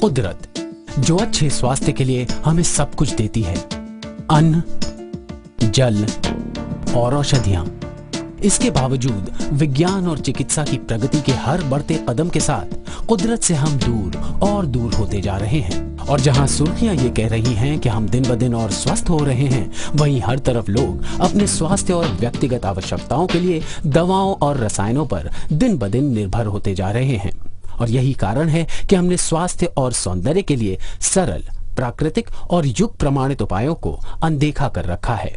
कुदरत जो अच्छे स्वास्थ्य के लिए हमें सब कुछ देती है, अन्न, जल और औषधियां। इसके बावजूद विज्ञान और चिकित्सा की प्रगति के हर बढ़ते कदम के साथ कुदरत से हम दूर और दूर होते जा रहे हैं। और जहां सुर्खियां ये कह रही हैं कि हम दिन ब दिन और स्वस्थ हो रहे हैं, वहीं हर तरफ लोग अपने स्वास्थ्य और व्यक्तिगत आवश्यकताओं के लिए दवाओं और रसायनों पर दिन ब दिन निर्भर होते जा रहे हैं। और यही कारण है कि हमने स्वास्थ्य और सौंदर्य के लिए सरल, प्राकृतिक और युग प्रमाणित उपायों को अनदेखा कर रखा है।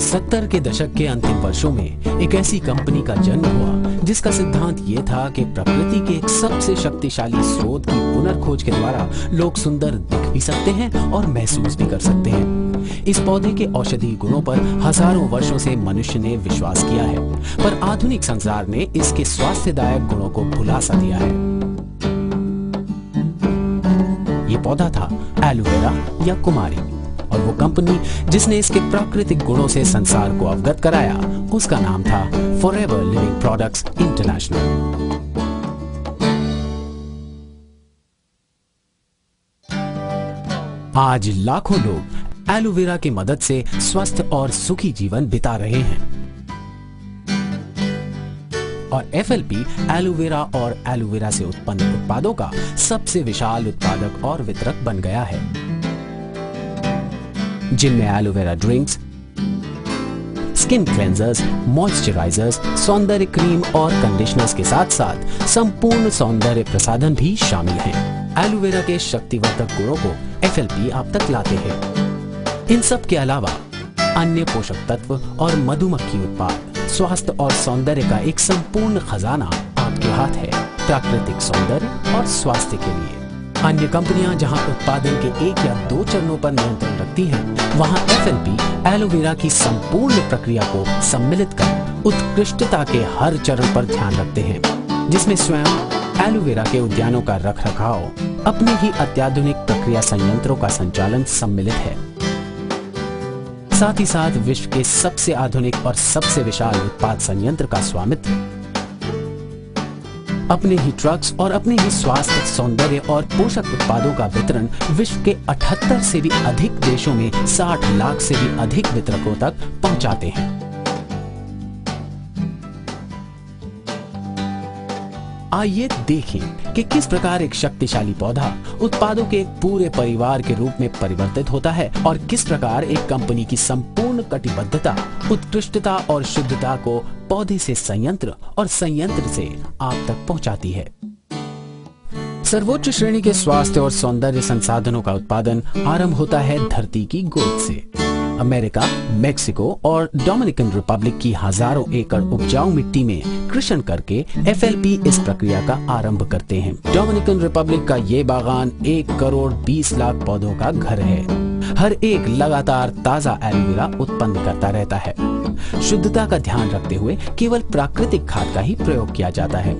70 के दशक के अंतिम वर्षों में एक ऐसी कंपनी का जन्म हुआ जिसका सिद्धांत ये था कि प्रकृति के एक सबसे शक्तिशाली स्रोत की पुनर्खोज के द्वारा लोग सुंदर दिख भी सकते हैं और महसूस भी कर सकते हैं। इस पौधे के औषधीय गुणों पर हजारों वर्षों से मनुष्य ने विश्वास किया है, पर आधुनिक संसार ने इसके स्वास्थ्यदायक गुणों को भुला सा दिया है। ये पौधा था एलोवेरा या कुमारी, और वो कंपनी जिसने इसके प्राकृतिक गुणों से संसार को अवगत कराया, उसका नाम था फॉरएवर लिविंग प्रोडक्ट्स इंटरनेशनल। आज लाखों लोग एलोवेरा की मदद से स्वस्थ और सुखी जीवन बिता रहे हैं। और एफएलपी एलोवेरा और एलोवेरा से उत्पन्न उत्पादों का सबसे विशाल उत्पादक और वितरक बन गया है, जिनमें aloe vera drinks, skin cleansers, moisturisers, सौंदर्य क्रीम और कंडीशनर्स के साथ साथ संपूर्ण सौंदर्य प्रसाधन भी शामिल हैं। एलोवेरा के शक्तिवर्धक गुणों को एफएलपी आप तक लाते हैं। इन सब के अलावा अन्य पोषक तत्व और मधुमक्खी उत्पाद, स्वास्थ्य और सौंदर्य का एक संपूर्ण खजाना आपके हाथ है, प्राकृतिक सौंदर्य और स्वास्थ्य के लिए। अन्य कंपनियां जहां उत्पादन के 1 या 2 चरणों पर नियंत्रण रखती हैं, वहां एफएलपी एलोवेरा की संपूर्ण प्रक्रिया को सम्मिलित कर उत्कृष्टता के हर चरण पर ध्यान रखते हैं, जिसमें स्वयं एलोवेरा के उद्यानों का रखरखाव, अपने ही अत्याधुनिक प्रक्रिया संयंत्रों का संचालन सम्मिलित है। साथ ही साथ विश्व के सबसे आधुनिक और सबसे विशाल उत्पाद संयंत्र का स्वामित्व, अपने ही ट्रक्स और अपने ही स्वास्थ्य, सौंदर्य और पोषक उत्पादों का वितरण विश्व के 78 से भी अधिक देशों में 60 लाख से भी अधिक वितरकों तक पहुंचाते हैं। आइए देखें कि किस प्रकार एक शक्तिशाली पौधा उत्पादों के एक पूरे परिवार के रूप में परिवर्तित होता है और किस प्रकार एक कंपनी की संपूर्ण कटिबद्धता, उत्कृष्टता और शुद्धता को पौधे से संयंत्र और संयंत्र से आप तक पहुंचाती है। सर्वोच्च श्रेणी के स्वास्थ्य और सौंदर्य संसाधनों का उत्पादन आरंभ होता है धरती की गोद से। अमेरिका, मेक्सिको और डोमिनिकन रिपब्लिक की हजारों एकड़ उपजाऊ मिट्टी में कृषि करके एफएलपी इस प्रक्रिया का आरंभ करते हैं। डोमिनिकन रिपब्लिक का ये बागान 1 करोड़ 20 लाख पौधों का घर है। हर एक लगातार ताजा एलोवेरा उत्पन्न करता रहता है। शुद्धता का ध्यान रखते हुए केवल प्राकृतिक खाद का ही प्रयोग किया जाता है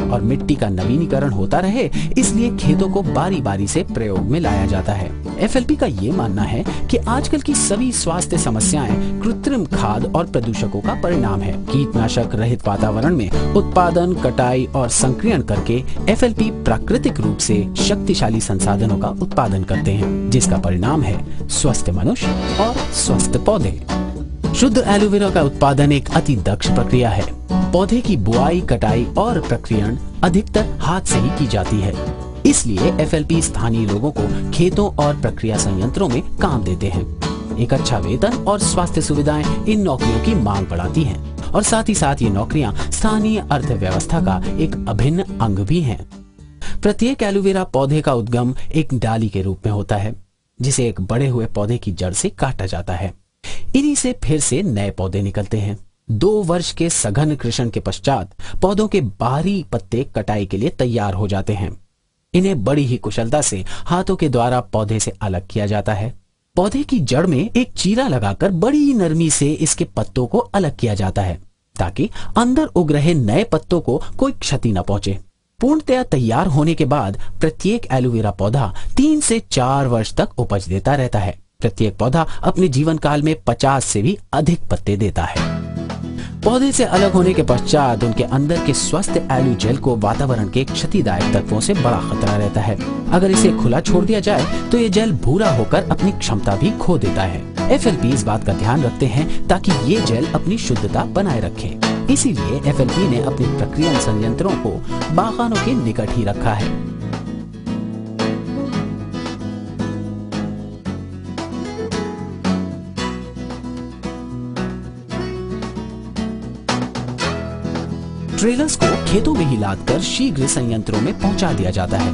और मिट्टी का नवीनीकरण होता रहे, इसलिए खेतों को बारी बारी से प्रयोग में लाया जाता है। एफएलपी का ये मानना है कि आजकल की सभी स्वास्थ्य समस्याएं कृत्रिम खाद और प्रदूषकों का परिणाम है। कीटनाशक रहित वातावरण में उत्पादन, कटाई और संक्रियण करके एफएलपी प्राकृतिक रूप से शक्तिशाली संसाधनों का उत्पादन करते हैं, जिसका परिणाम है स्वस्थ मनुष्य और स्वस्थ पौधे। शुद्ध एलोवेरा का उत्पादन एक अति दक्ष प्रक्रिया है। पौधे की बुआई, कटाई और प्रक्रियण अधिकतर हाथ से ही की जाती है, इसलिए एफएलपी स्थानीय लोगों को खेतों और प्रक्रिया संयंत्रों में काम देते हैं। एक अच्छा वेतन और स्वास्थ्य सुविधाएं इन नौकरियों की मांग बढ़ाती हैं और साथ ही साथ ये नौकरियां स्थानीय अर्थव्यवस्था का एक अभिन्न अंग भी हैं। प्रत्येक एलोवेरा पौधे का उद्गम एक डाली के रूप में होता है, जिसे एक बड़े हुए पौधे की जड़ से काटा जाता है। इन्हीं से फिर से नए पौधे निकलते हैं। 2 वर्ष के सघन कृषि के पश्चात पौधों के बाहरी पत्ते कटाई के लिए तैयार हो जाते हैं। इन्हें बड़ी ही कुशलता से हाथों के द्वारा पौधे से अलग किया जाता है। पौधे की जड़ में एक चीरा लगाकर बड़ी नरमी से इसके पत्तों को अलग किया जाता है, ताकि अंदर उग रहे नए पत्तों को कोई क्षति न पहुंचे। पूर्णतया तैयार होने के बाद प्रत्येक एलोवेरा पौधा 3 से 4 वर्ष तक उपज देता रहता है। प्रत्येक पौधा अपने जीवन काल में 50 से भी अधिक पत्ते देता है। पौधे से अलग होने के पश्चात उनके अंदर के स्वस्थ एलू जेल को वातावरण के क्षतिदायक तत्वों से बड़ा खतरा रहता है। अगर इसे खुला छोड़ दिया जाए तो ये जेल भूरा होकर अपनी क्षमता भी खो देता है। FLP इस बात का ध्यान रखते हैं ताकि ये जेल अपनी शुद्धता बनाए रखे। इसीलिए FLP ने अपने प्रक्रिया संयंत्रों को बागानों के निकट ही रखा है। ट्रेलर्स को खेतों में ही लादकर शीघ्र संयंत्रों में पहुंचा दिया जाता है।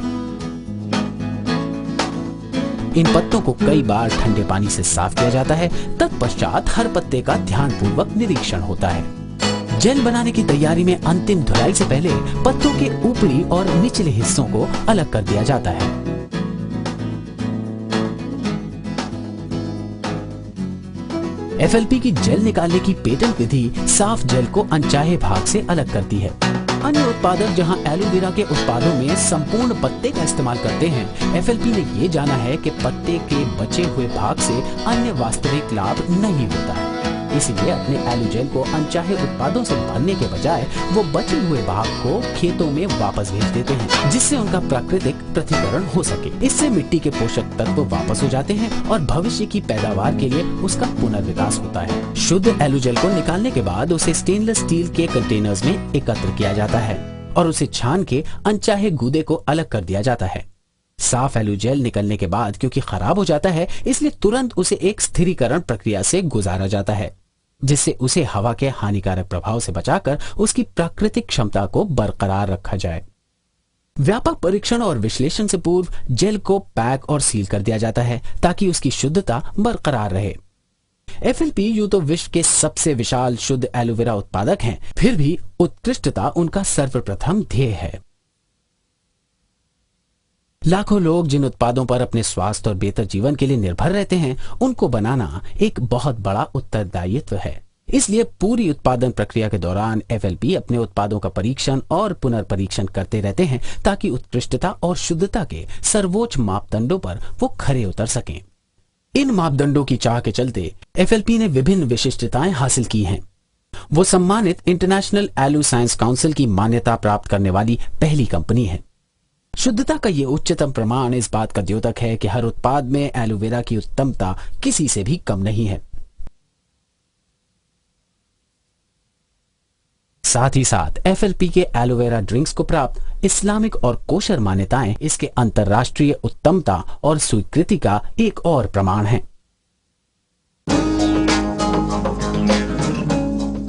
इन पत्तों को कई बार ठंडे पानी से साफ किया जाता है। तत्पश्चात हर पत्ते का ध्यानपूर्वक निरीक्षण होता है। जेल बनाने की तैयारी में अंतिम धुलाई से पहले पत्तों के ऊपरी और निचले हिस्सों को अलग कर दिया जाता है। FLP की जेल निकालने की पेटेंट विधि साफ जेल को अनचाहे भाग से अलग करती है। अन्य उत्पादक जहां एलोवेरा के उत्पादों में संपूर्ण पत्ते का इस्तेमाल करते हैं, FLP ने ये जाना है कि पत्ते के बचे हुए भाग से अन्य वास्तविक लाभ नहीं होता है। इसीलिए अपने एलो जेल को अनचाहे उत्पादों से भरने के बजाय वो बचे हुए भाग को खेतों में वापस भेज देते हैं, जिससे उनका प्राकृतिक पृथक्करण हो सके। इससे मिट्टी के पोषक तत्व वापस हो जाते हैं और भविष्य की पैदावार के लिए उसका पुनर्विकास होता है। शुद्ध एलो जेल को निकालने के बाद उसे स्टेनलेस स्टील के कंटेनर्स में एकत्र किया जाता है और उसे छान के अनचाहे गूदे को अलग कर दिया जाता है। साफ एलो जेल निकलने के बाद क्योंकि खराब हो जाता है, इसलिए तुरंत उसे एक स्थिरीकरण प्रक्रिया से गुजारा जाता है, जिससे उसे हवा के हानिकारक प्रभाव से बचाकर उसकी प्राकृतिक क्षमता को बरकरार रखा जाए। व्यापक परीक्षण और विश्लेषण से पूर्व जेल को पैक और सील कर दिया जाता है ताकि उसकी शुद्धता बरकरार रहे। FLP यूं तो विश्व के सबसे विशाल शुद्ध एलोवेरा उत्पादक हैं, फिर भी उत्कृष्टता उनका सर्वप्रथम ध्येय है। लाखों लोग जिन उत्पादों पर अपने स्वास्थ्य और बेहतर जीवन के लिए निर्भर रहते हैं, उनको बनाना एक बहुत बड़ा उत्तरदायित्व है। इसलिए पूरी उत्पादन प्रक्रिया के दौरान FLP अपने उत्पादों का परीक्षण और पुनर्परीक्षण करते रहते हैं ताकि उत्कृष्टता और शुद्धता के सर्वोच्च मापदंडों पर वो खरे उतर सकें। इन मापदंडों की चाह के चलते FLP ने विभिन्न विशिष्टताएं हासिल की हैं। वो सम्मानित इंटरनेशनल एलो साइंस काउंसिल की मान्यता प्राप्त करने वाली पहली कंपनी है। शुद्धता का ये उच्चतम प्रमाण इस बात का द्योतक है कि हर उत्पाद में एलोवेरा की उत्तमता किसी से भी कम नहीं है। साथ ही साथ FLP के एलोवेरा ड्रिंक्स को प्राप्त इस्लामिक और कोशर मान्यताएं इसके अंतर्राष्ट्रीय उत्तमता और स्वीकृति का एक और प्रमाण है।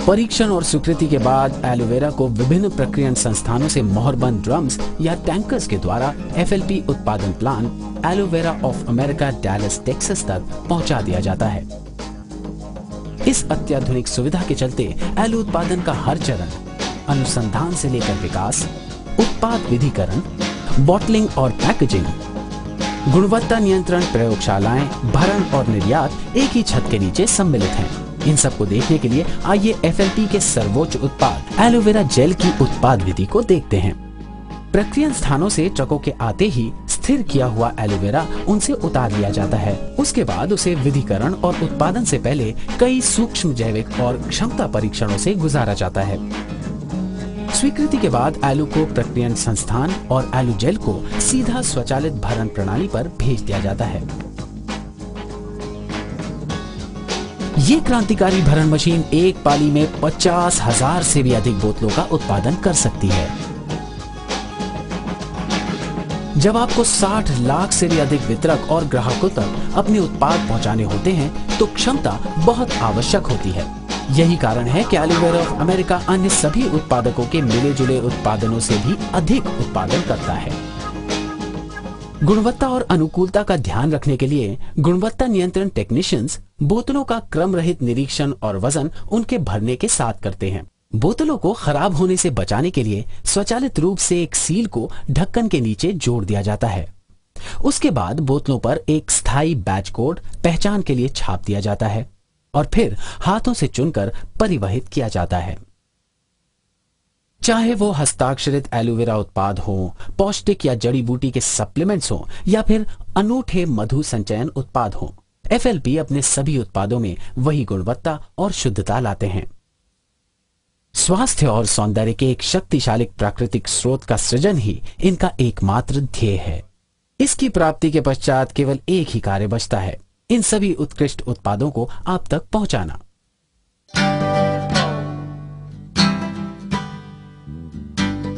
परीक्षण और स्वीकृति के बाद एलोवेरा को विभिन्न प्रक्रियन संस्थानों से मोहरबंद ड्रम्स या टैंकर्स के द्वारा FLP उत्पादन plant aloe vera of America Dallas Texas तक पहुंचा दिया जाता है। इस अत्याधुनिक सुविधा के चलते एलो उत्पादन का हर चरण अनुसंधान से लेकर विकास, उत्पाद विधिकरण, बॉटलिंग और पैकेजिंग, गुणवत्ता नियंत्रण प्रयोगशालाएं, भरण और निर्यात एक ही छत के नीचे सम्मिलित हैं। इन सब को देखने के लिए आइए FLP के सर्वोच्च उत्पाद एलोवेरा जेल की उत्पाद विधि को देखते हैं। प्रक्रिया स्थानों से ट्रकों के आते ही स्थिर किया हुआ एलोवेरा उनसे उतार लिया जाता है। उसके बाद उसे विधिकरण और उत्पादन से पहले कई सूक्ष्म जैविक और क्षमता परीक्षणों से गुजारा जाता है। स्वीकृति के बाद एलो को प्रक्रिया संस्थान और एलो जेल को सीधा स्वचालित भरण प्रणाली पर भेज दिया जाता है। ये क्रांतिकारी भरण मशीन एक पाली में 50,000 से भी अधिक बोतलों का उत्पादन कर सकती है। जब आपको 60 लाख से भी अधिक वितरक और ग्राहकों तक अपने उत्पाद पहुंचाने होते हैं तो क्षमता बहुत आवश्यक होती है। यही कारण है कि एलोवेरा ऑफ अमेरिका अन्य सभी उत्पादकों के मिले जुले उत्पादनों से भी अधिक उत्पादन करता है। गुणवत्ता और अनुकूलता का ध्यान रखने के लिए गुणवत्ता नियंत्रण टेक्नीशियंस बोतलों का क्रम रहित निरीक्षण और वजन उनके भरने के साथ करते हैं। बोतलों को खराब होने से बचाने के लिए स्वचालित रूप से एक सील को ढक्कन के नीचे जोड़ दिया जाता है। उसके बाद बोतलों पर एक स्थायी बैच कोड पहचान के लिए छाप दिया जाता है और फिर हाथों से चुनकर परिवहित किया जाता है। चाहे वो हस्ताक्षरित एलोवेरा उत्पाद हो, पौष्टिक या जड़ी बूटी के सप्लीमेंट्स हो या फिर अनूठे मधु संचयन उत्पाद हो, FLP अपने सभी उत्पादों में वही गुणवत्ता और शुद्धता लाते हैं। स्वास्थ्य और सौंदर्य के एक शक्तिशाली प्राकृतिक स्रोत का सृजन ही इनका एकमात्र ध्येय है। इसकी प्राप्ति के पश्चात केवल एक ही कार्य बचता है, इन सभी उत्कृष्ट उत्पादों को आप तक पहुंचाना।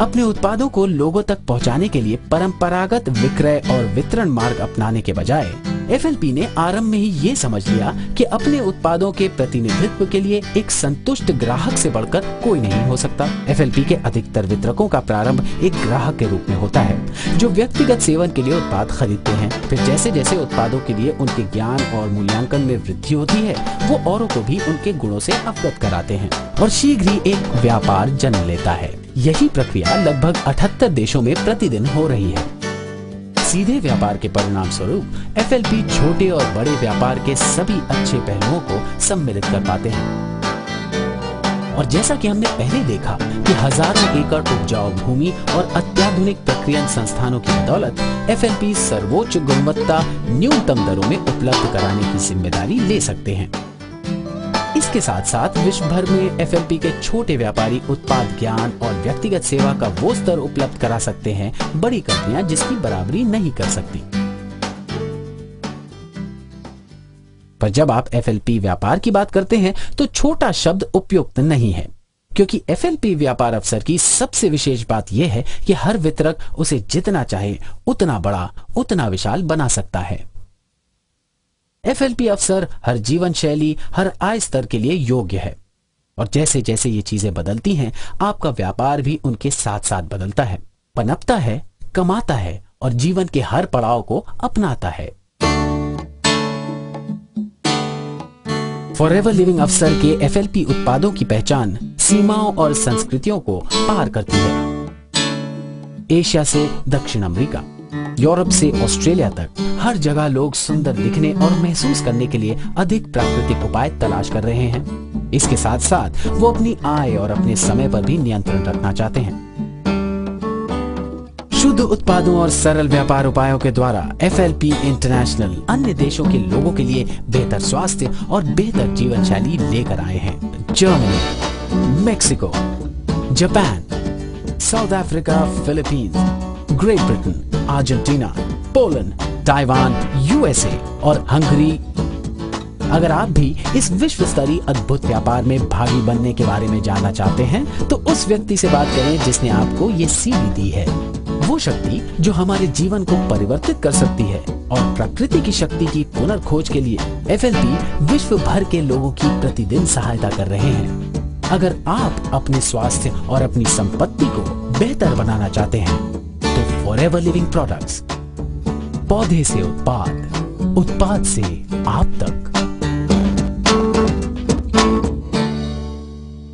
अपने उत्पादों को लोगों तक पहुंचाने के लिए परंपरागत विक्रय और वितरण मार्ग अपनाने के बजाय FLP ने आरंभ में ही ये समझ लिया कि अपने उत्पादों के प्रतिनिधित्व के लिए एक संतुष्ट ग्राहक से बढ़कर कोई नहीं हो सकता। FLP के अधिकतर वितरकों का प्रारंभ एक ग्राहक के रूप में होता है, जो व्यक्तिगत सेवन के लिए उत्पाद खरीदते हैं। फिर जैसे जैसे उत्पादों के लिए उनके ज्ञान और मूल्यांकन में वृद्धि होती है, वो औरों को भी उनके गुणों से अवगत कराते हैं और शीघ्र ही एक व्यापार जन्म लेता है। यही प्रक्रिया लगभग 78 देशों में प्रतिदिन हो रही है। सीधे व्यापार के परिणाम स्वरूप FLP छोटे और बड़े व्यापार के सभी अच्छे पहलुओं को सम्मिलित कर पाते हैं। और जैसा कि हमने पहले देखा कि हजारों एकड़ उपजाऊ भूमि और अत्याधुनिक प्रक्रियन संस्थानों की बदौलत FLP सर्वोच्च गुणवत्ता न्यूनतम दरों में उपलब्ध कराने की जिम्मेदारी ले सकते हैं। इसके साथ साथ विश्व भर में FLP के छोटे व्यापारी उत्पाद ज्ञान और व्यक्तिगत सेवा का वो स्तर उपलब्ध करा सकते हैं बड़ी कंपनियां जिसकी बराबरी नहीं कर सकती। पर जब आप FLP व्यापार की बात करते हैं तो छोटा शब्द उपयुक्त नहीं है, क्योंकि FLP व्यापार अवसर की सबसे विशेष बात यह है कि हर वितरक उसे जितना चाहे उतना बड़ा, उतना विशाल बना सकता है। FLP अवसर हर जीवन शैली, हर आय स्तर के लिए योग्य है और जैसे जैसे ये चीजें बदलती हैं, आपका व्यापार भी उनके साथ साथ बदलता है, पनपता है, कमाता है और जीवन के हर पड़ाव को अपनाता है। फॉरएवर लिविंग अवसर के FLP उत्पादों की पहचान सीमाओं और संस्कृतियों को पार करती है। एशिया से दक्षिण अमेरिका, यूरोप से ऑस्ट्रेलिया तक हर जगह लोग सुंदर दिखने और महसूस करने के लिए अधिक प्राकृतिक उपाय तलाश कर रहे हैं। इसके साथ साथ वो अपनी आय और अपने समय पर भी नियंत्रण रखना चाहते हैं। शुद्ध उत्पादों और सरल व्यापार उपायों के द्वारा FLP इंटरनेशनल अन्य देशों के लोगों के लिए बेहतर स्वास्थ्य और बेहतर जीवन शैली लेकर आए हैं। Germany, Mexico, Japan, south Africa, Philippines, great Britain, Argentina, Poland, Taiwan, USA और हंगरी। अगर आप भी इस विश्व स्तरीय अद्भुत व्यापार में भागी बनने के बारे में जानना चाहते हैं तो उस व्यक्ति से बात करें जिसने आपको ये सीढ़ी दी है। वो शक्ति जो हमारे जीवन को परिवर्तित कर सकती है और प्रकृति की शक्ति की पुनर्खोज के लिए FLP विश्व भर के लोगों की प्रतिदिन सहायता कर रहे हैं। अगर आप अपने स्वास्थ्य और अपनी संपत्ति को बेहतर बनाना चाहते हैं तो फॉरएवर लिविंग प्रोडक्ट्स, पौधे से उत्पाद, उत्पाद से आप तक।